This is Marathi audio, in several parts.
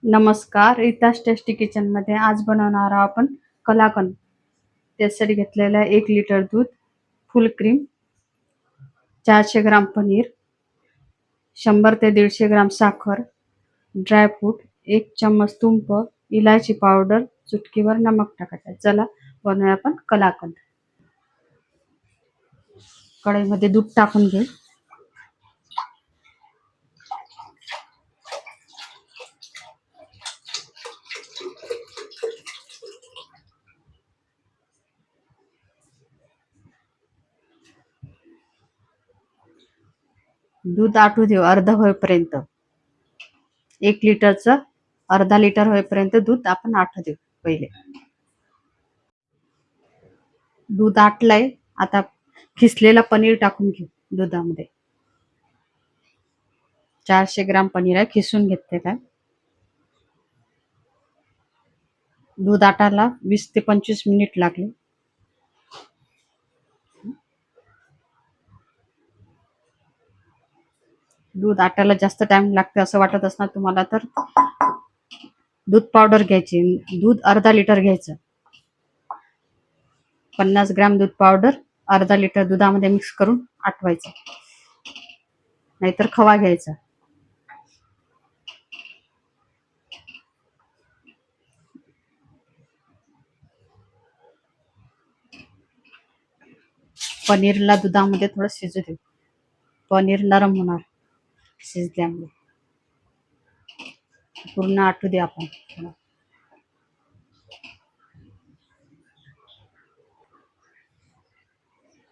नमस्कार, रीता's टेस्टी किचनमध्ये आज बनवणार आहोत आपण कलाकंद. त्यासाठी घेतलेलं आहे 1 लिटर दूध, फुल क्रीम, 400 ग्राम पनीर, 100 ते 150 ग्राम साखर, ड्रायफ्रूट, 1 चम्मच तूप, इलायची पावडर, चुटकीभर नमक टाकायचं. चला बनवूया आपण कलाकंद. कढईमध्ये दूध टाकून घे. दूध आटू देऊ अर्धा होईपर्यंत. 1 लिटरचं अर्धा लिटर होईपर्यंत दूध आपण आटू देऊ पहिले. दूध आटलंय. आता खिसलेलं पनीर टाकून घेऊ दुधामध्ये. 400 ग्राम पनीर आहे, खिसून घेतले काय. दूध आटायला 20 ते 25 मिनिट लागले. दूध आटायला जास्त टाइम लागते असं वाटत असणार तुम्हाला तर दूध पावडर घ्यायची. दूध अर्धा लिटर घ्यायचं. 50 ग्राम दूध पावडर अर्धा लिटर दुधामध्ये मिक्स करून आटवायचं, नाहीतर खवा घ्यायचा. पनीरला दुधामध्ये थोडं शिजू दे. पनीर नरम होणार शिजल्यामुळे. पूर्ण आटू दे आपण.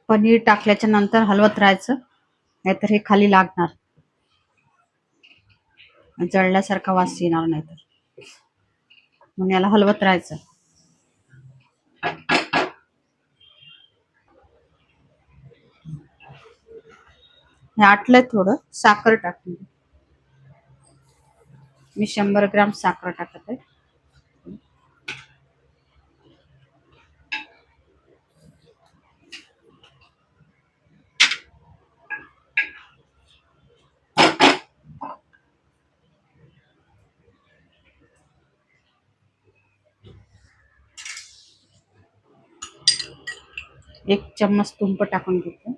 पनीर टाकल्याच्या नंतर हलवत राहायचं, नाहीतर हे खाली लागणार, जळल्यासारखा वास येणार नाहीतर. म्हणून याला हलवत राहायचं. हे आटलंय थोडं. साखर टाकून मी 100 ग्राम साखर टाकत आहे. एक चम्मच तूप टाकून घेते.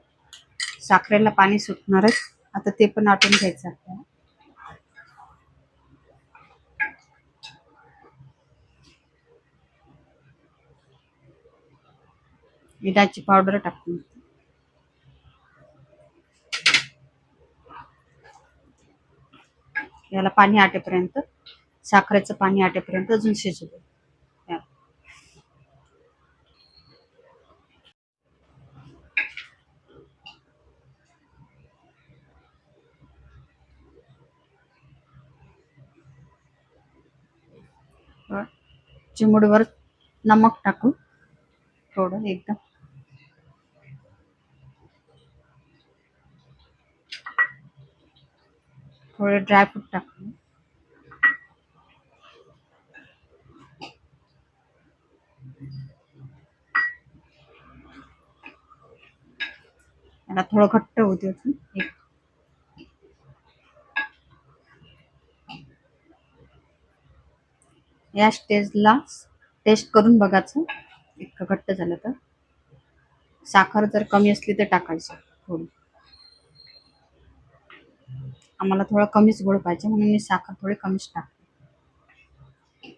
साखरेला पाणी सुटणारच. आता ते पण आटून घ्यायचं आपल्याला. इलायची पावडर टाकून याला पाणी आटेपर्यंत, साखरेचं पाणी आटेपर्यंत अजून शिजू दे. चिमूटभर नमक टाकू, थोडं एकदम. थोडे ड्रायफ्रूट टाकू. याला थोडं घट्ट होऊ दे. या स्टेजला टेस्ट करून बघायचं, इतकं घट्ट झालं तर. साखर जर कमी असली तर टाकायची थोडी. आम्हाला थोडं कमीच गोड पाहिजे म्हणून मी साखर थोडी कमीच टाकते.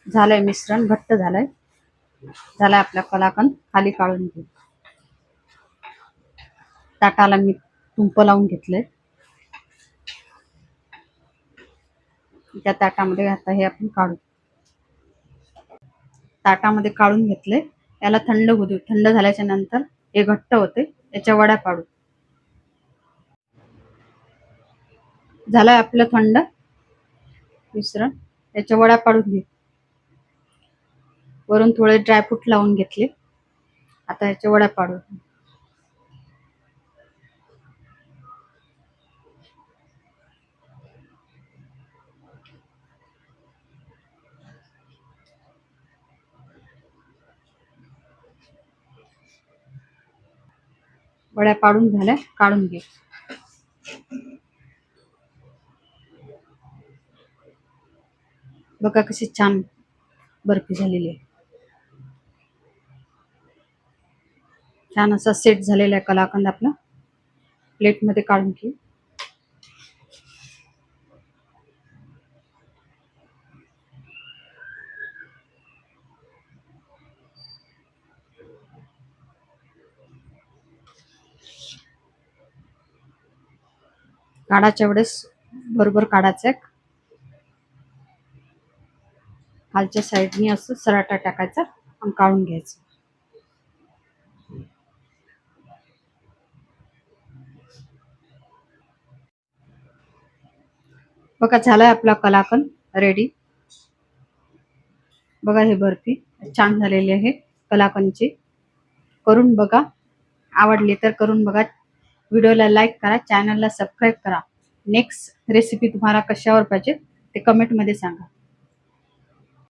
झालंय मिश्रण, घट्ट झालंय. झालाय आपला कलाकंद. खाली काढून घेऊ. ताटाला मी तूप लावून घेतलंय. त्या ताटामध्ये आता हे आपण काढू. ताटामध्ये काढून घेतले. याला थंड होऊ देऊ. थंड झाल्याच्या नंतर हे घट्ट होते, याच्या वड्या पाडू. झालंय आपलं थंड मिश्रण. याच्या वड्या पाडून घे. वरून थोडे ड्रायफ्रूट लावून घेतले. आता याच्या वड्या पाडू. वड्या पाडून झाल्या, काढून घे. बघा कशी छान बर्फी झालेली आहे. छान असा सेट झालेला आहे कलाकंद आपला. प्लेटमध्ये काढून घेऊ. काढाच्या वेळेस बरोबर काढायचं आहे. खालच्या साईडनी असं सराटा टाकायचा आणि काढून घ्यायचं. बघा झालाय आपला कलाकंद रेडी. बघा हे बर्फी छान झालेली आहे कलाकंदची. करून बघा. आवडली तर करून बघा. व्हिडिओला लाईक करा, चॅनलला सबस्क्राईब करा. नेक्स्ट रेसिपी तुम्हाला कशावर पाहिजे ते कमेंटमध्ये सांगा.